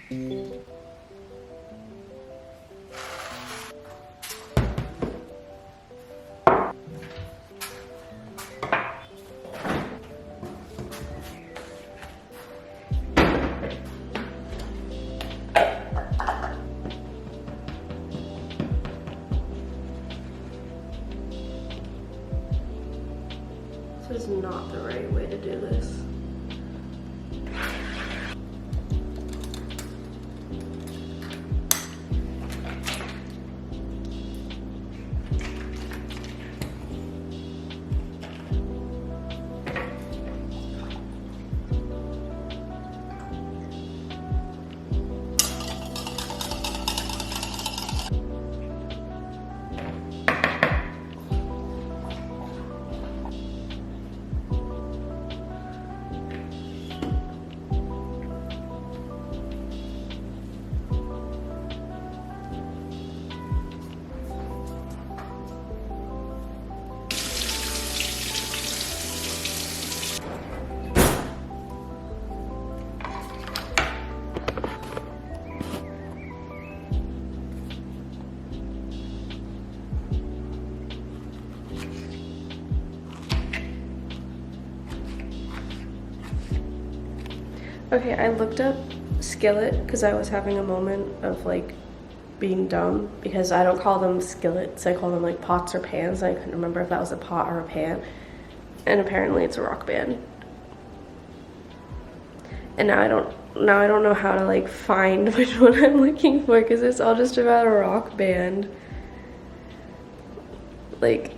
This is not the right way to do this. Okay, I looked up skillet because I was having a moment of like being dumb because I don't call them skillets, I call them like pots or pans. I couldn't remember if that was a pot or a pan, and apparently it's a rock band. And now I don't know how to like find which one I'm looking for because it's all just about a rock band. Like,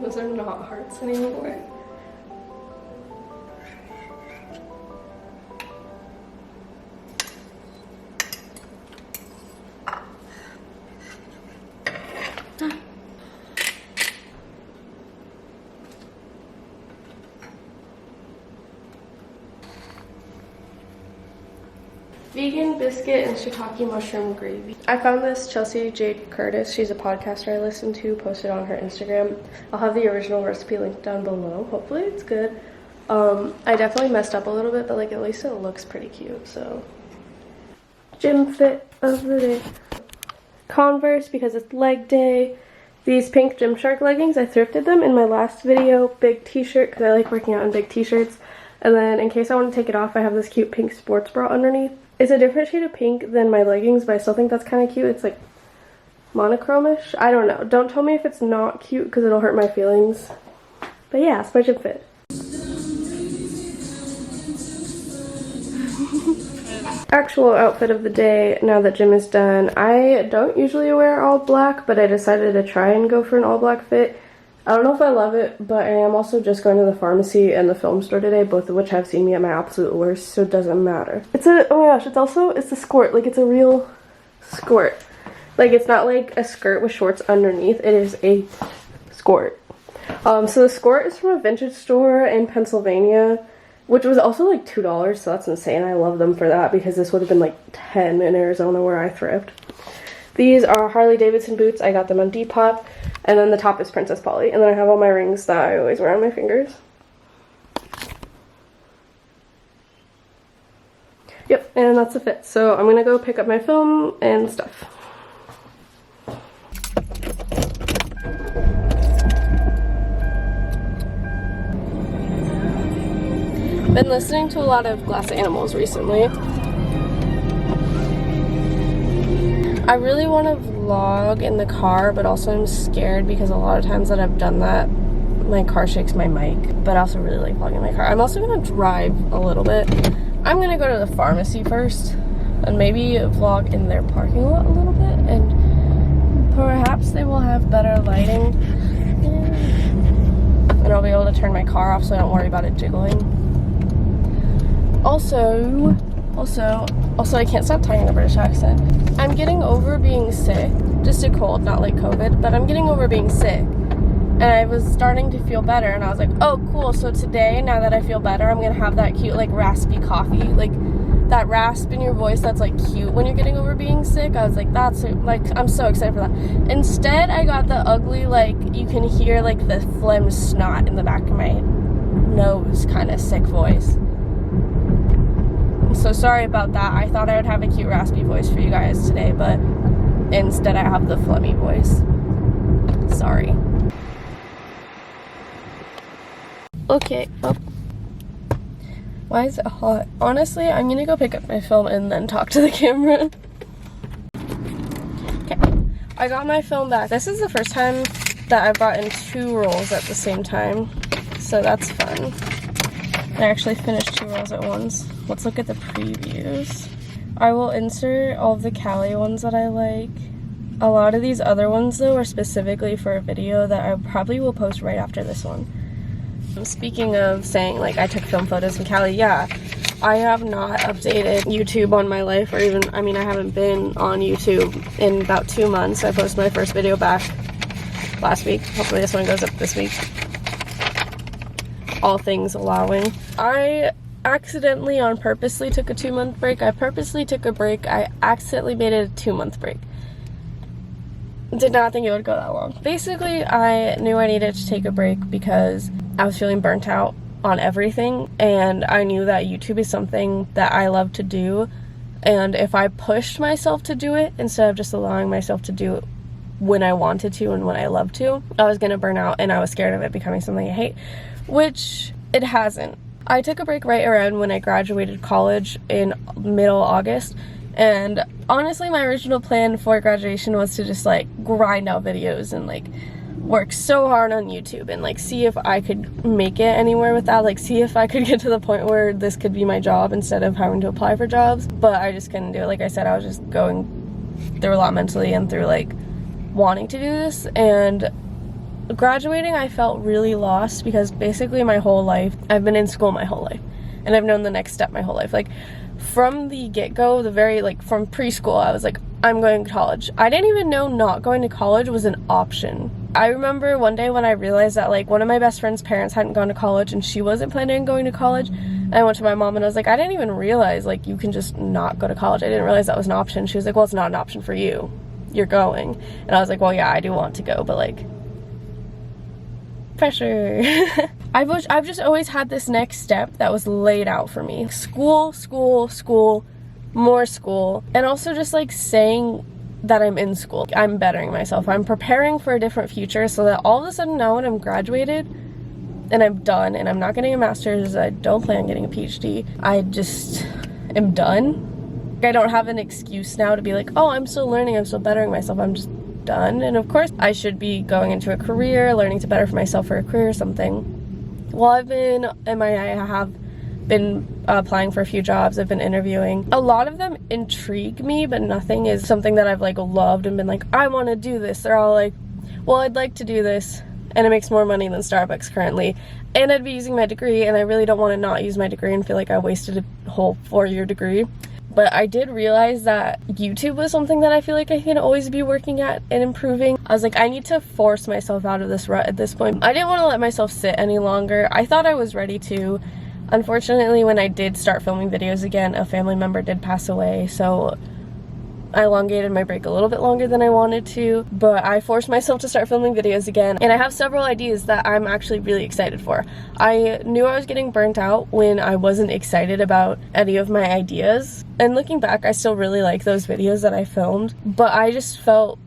those are not hearts anymore. Vegan biscuit and shiitake mushroom gravy. I found this Chelsea Jade Curtis. She's a podcaster I listen to, posted on her Instagram. I'll have the original recipe linked down below. Hopefully it's good. I definitely messed up a little bit, but like at least it looks pretty cute, so. Gym fit of the day. Converse because it's leg day. These pink Gymshark leggings, I thrifted them in my last video. Big t-shirt because I like working out in big t-shirts. And then in case I want to take it off, I have this cute pink sports bra underneath. It's a different shade of pink than my leggings, but I still think that's kind of cute. It's like monochromish. I don't know. Don't tell me if it's not cute because it'll hurt my feelings. But yeah, it's my gym fit. Actual outfit of the day now that gym is done. I don't usually wear all black, but I decided to try and go for an all black fit. I don't know if I love it, but I am also just going to the pharmacy and the film store today, both of which have seen me at my absolute worst, so it doesn't matter. It's a, oh my gosh, it's a skirt. Like, it's a real skirt. Like, it's not like a skirt with shorts underneath. It is a skirt. So the skirt is from a vintage store in Pennsylvania, which was also like $2, so that's insane. I love them for that because this would have been like 10 in Arizona where I thrift. These are Harley Davidson boots. I got them on Depop. And then the top is Princess Polly. And then I have all my rings that I always wear on my fingers. Yep, and that's the fit. So I'm gonna go pick up my film and stuff. Been listening to a lot of Glass Animals recently. I really want to vlog in the car, but also I'm scared because a lot of times that I've done that, my car shakes my mic. But I also really like vlogging in my car. I'm also going to drive a little bit. I'm going to go to the pharmacy first and maybe vlog in their parking lot a little bit, and perhaps they will have better lighting. And I'll be able to turn my car off so I don't worry about it jiggling. Also, I can't stop talking the British accent. I'm getting over being sick. Just a cold, not like COVID, but I'm getting over being sick. And I was starting to feel better, and I was like, oh, cool. So today, now that I feel better, I'm gonna have that cute, like, raspy coffee. Like, that rasp in your voice that's, like, cute when you're getting over being sick. I was like, that's, like, I'm so excited for that. Instead, I got the ugly, like, you can hear, like, the phlegm snot in the back of my nose kind of sick voice. So sorry about that. I thought I would have a cute raspy voice for you guys today, but instead I have the phlegmy voice. Sorry. Okay. Oh. Why is it hot? Honestly, I'm gonna go pick up my film and then talk to the camera. Okay. I got my film back. This is the first time that I've brought in 2 rolls at the same time, so that's fun. I actually finished 2 rolls at once. Let's look at the previews. I will insert all of the Callie ones that I like. A lot of these other ones, though, are specifically for a video that I probably will post right after this one. Speaking of saying, like, I took film photos in Callie, yeah, I have not updated YouTube on my life, or even, I mean, I haven't been on YouTube in about 2 months. I posted my first video back last week. Hopefully this one goes up this week. All things allowing. I accidentally, on purposely, took a 2-month break. I purposely took a break. I accidentally made it a 2-month break. Did not think it would go that long. Basically, I knew I needed to take a break because I was feeling burnt out on everything, and I knew that YouTube is something that I love to do, and if I pushed myself to do it instead of just allowing myself to do it when I wanted to and when I love to, I was gonna burn out, and I was scared of it becoming something I hate, which it hasn't. I took a break right around when I graduated college in middle August, and honestly my original plan for graduation was to just like grind out videos and like work so hard on YouTube and like see if I could make it anywhere with that, like see if I could get to the point where this could be my job instead of having to apply for jobs, but I just couldn't do it. Like I said, I was just going through a lot mentally and through like wanting to do this, and graduating I felt really lost because basically my whole life I've been in school my whole life, and I've known the next step my whole life. Like from the get-go, the very like from preschool, I was like, I'm going to college. I didn't even know not going to college was an option. I remember one day when I realized that like one of my best friend's parents hadn't gone to college and she wasn't planning on going to college, and I went to my mom and I was like, I didn't even realize like you can just not go to college. I didn't realize that was an option. She was like, well, it's not an option for you, you're going. And I was like, well, yeah, I do want to go, but like pressure. I've just always had this next step that was laid out for me. School, school, school, more school, and also just like saying that I'm in school. I'm bettering myself. I'm preparing for a different future so that all of a sudden now when I'm graduated and I'm done and I'm not getting a master's, I don't plan on getting a PhD, I just am done. I don't have an excuse now to be like, oh, I'm still learning, I'm still bettering myself. I'm just done. And of course I should be going into a career, learning to better for myself for a career or something. While I've been MIA, I have been applying for a few jobs. I've been interviewing. A lot of them intrigue me, but nothing is something that I've like loved and been like, I want to do this. They're all like, well, I'd like to do this, and it makes more money than Starbucks currently, and I'd be using my degree, and I really don't want to not use my degree and feel like I wasted a whole 4-year degree. But I did realize that YouTube was something that I feel like I can always be working at and improving. I was like, I need to force myself out of this rut at this point. I didn't want to let myself sit any longer. I thought I was ready to. Unfortunately, when I did start filming videos again, a family member did pass away, so I elongated my break a little bit longer than I wanted to, but I forced myself to start filming videos again, and I have several ideas that I'm actually really excited for. I knew I was getting burnt out when I wasn't excited about any of my ideas, and looking back, I still really like those videos that I filmed, but I just felt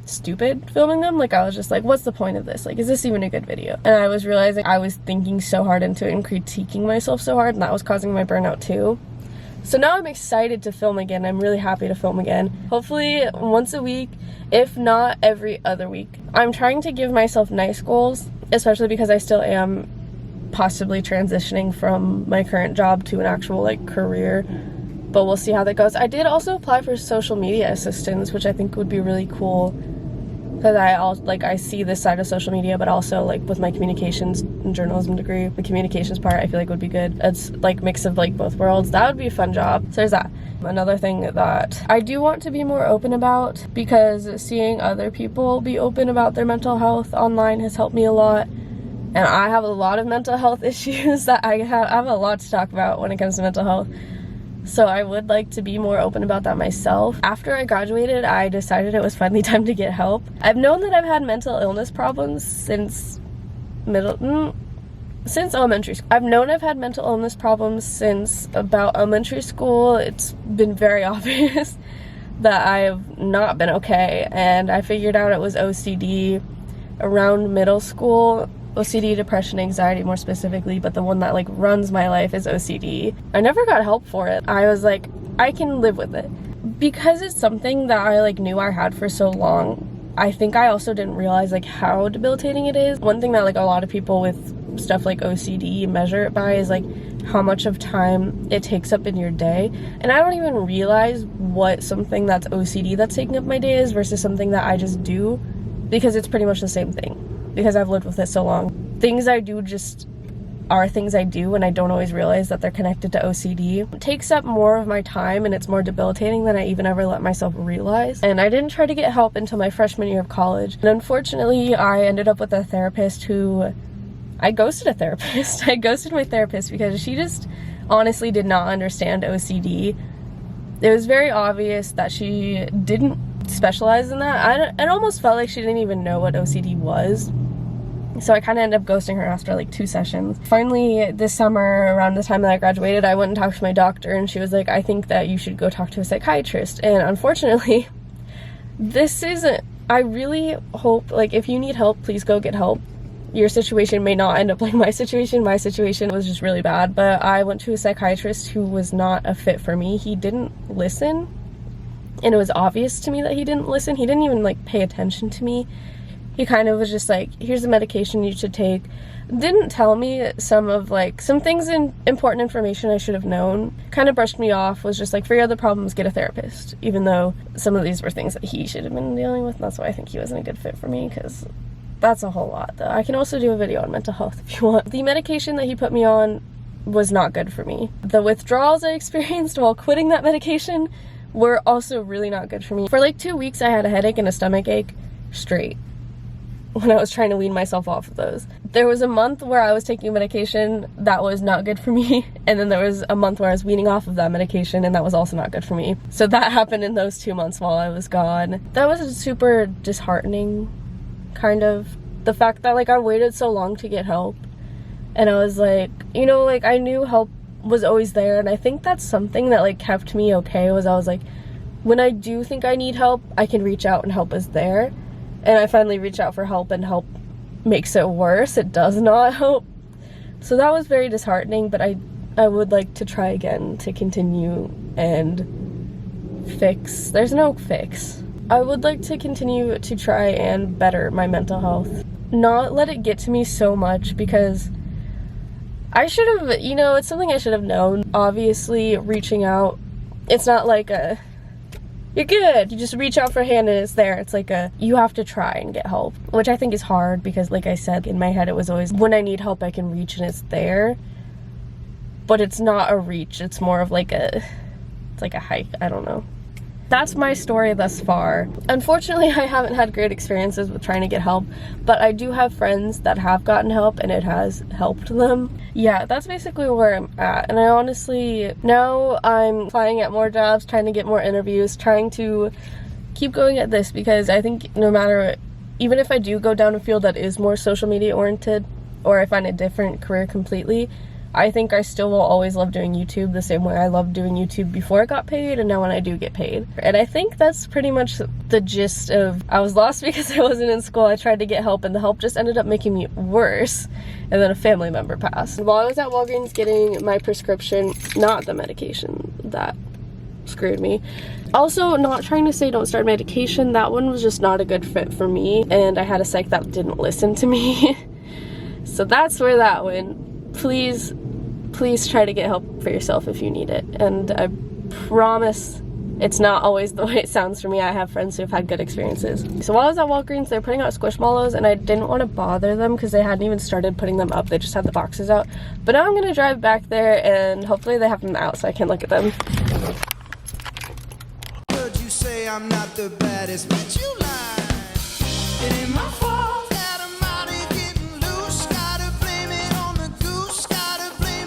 stupid filming them. Like I was just like, what's the point of this? Like, is this even a good video? And I was realizing I was thinking so hard into it and critiquing myself so hard, and that was causing my burnout too. So now I'm excited to film again. I'm really happy to film again. Hopefully once a week, if not every other week. I'm trying to give myself nice goals, especially because I still am possibly transitioning from my current job to an actual like career, but we'll see how that goes. I did also apply for social media assistants, which I think would be really cool, because I see this side of social media, but also like with my communications and journalism degree, the communications part I feel like would be good. It's like mix of like both worlds. That would be a fun job. So there's that. Another thing that I do want to be more open about, because seeing other people be open about their mental health online has helped me a lot. And I have a lot of mental health issues that I have a lot to talk about when it comes to mental health. So I would like to be more open about that myself. After I graduated, I decided it was finally time to get help. I've known that I've had mental illness problems since elementary school. I've known I've had mental illness problems since about elementary school. It's been very obvious that I've not been okay, and I figured out it was OCD around middle school. OCD, depression, anxiety more specifically, but the one that like runs my life is OCD. I never got help for it. I was like, I can live with it. Because it's something that I like knew I had for so long, I think I also didn't realize like how debilitating it is. One thing that like a lot of people with stuff like OCD measure it by is like how much of time it takes up in your day. And I don't even realize what something that's OCD that's taking up my day is versus something that I just do, because it's pretty much the same thing. Because I've lived with it so long. Things I do just are things I do, and I don't always realize that they're connected to OCD. It takes up more of my time, and it's more debilitating than I even ever let myself realize. And I didn't try to get help until my freshman year of college. And unfortunately, I ended up with a therapist who... I ghosted a therapist. I ghosted my therapist because she just honestly did not understand OCD. It was very obvious that she didn't specialize in that. It almost felt like she didn't even know what OCD was. So I kind of ended up ghosting her after like 2 sessions. Finally, this summer, around the time that I graduated, I went and talked to my doctor, and she was like, I think that you should go talk to a psychiatrist. And unfortunately, this isn't... I really hope, like, if you need help, please go get help. Your situation may not end up like my situation. My situation was just really bad, but I went to a psychiatrist who was not a fit for me. He didn't listen, and it was obvious to me that he didn't listen. He didn't even like pay attention to me. He kind of was just like, here's the medication you should take. Didn't tell me some things in important information I should have known. Kind of brushed me off, was just like, for your other problems, get a therapist. Even though some of these were things that he should have been dealing with. That's why I think he wasn't a good fit for me, because that's a whole lot, though. I can also do a video on mental health if you want. The medication that he put me on was not good for me. The withdrawals I experienced while quitting that medication were also really not good for me. For like 2 weeks, I had a headache and a stomach ache straight when I was trying to wean myself off of those. There was a month where I was taking medication that was not good for me, and then there was a month where I was weaning off of that medication, and that was also not good for me. So that happened in those 2 months while I was gone. That was super disheartening, kind of. The fact that like I waited so long to get help, and I was like, you know, like I knew help was always there, and I think that's something that like kept me okay, was I was like, when I do think I need help, I can reach out and help is there. And I finally reached out for help, and help makes it worse. It does not help. So that was very disheartening, but I would like to try again to continue and fix. There's no fix. I would like to continue to try and better my mental health. Not let it get to me so much, because I should have, you know, it's something I should have known. Obviously, reaching out, it's not like a... you're good, you just reach out for a hand and it's there. It's like you have to try and get help, which I think is hard, because like I said, in my head it was always, when I need help I can reach and it's there. But it's not a reach, it's more of like it's like a hike, I don't know. That's my story thus far. Unfortunately, I haven't had great experiences with trying to get help, but I do have friends that have gotten help and it has helped them. Yeah, that's basically where I'm at. And I honestly, now I'm applying at more jobs, trying to get more interviews, trying to keep going at this, because I think no matter, even if I do go down a field that is more social media oriented, or I find a different career completely, I think I still will always love doing YouTube the same way I loved doing YouTube before I got paid and now when I do get paid. And I think that's pretty much the gist of, I was lost because I wasn't in school. I tried to get help and the help just ended up making me worse. And then a family member passed. While I was at Walgreens getting my prescription, not the medication that screwed me. Also, not trying to say don't start medication, that one was just not a good fit for me. And I had a psych that didn't listen to me. So that's where that went. Please try to get help for yourself if you need it. And I promise it's not always the way it sounds for me. I have friends who have had good experiences. So while I was at Walgreens, they're putting out Squishmallows and I didn't want to bother them because they hadn't even started putting them up. They just had the boxes out. But now I'm going to drive back there and hopefully they have them out so I can look at them. Heard you say I'm not the baddest, but you lie. It ain't my fault.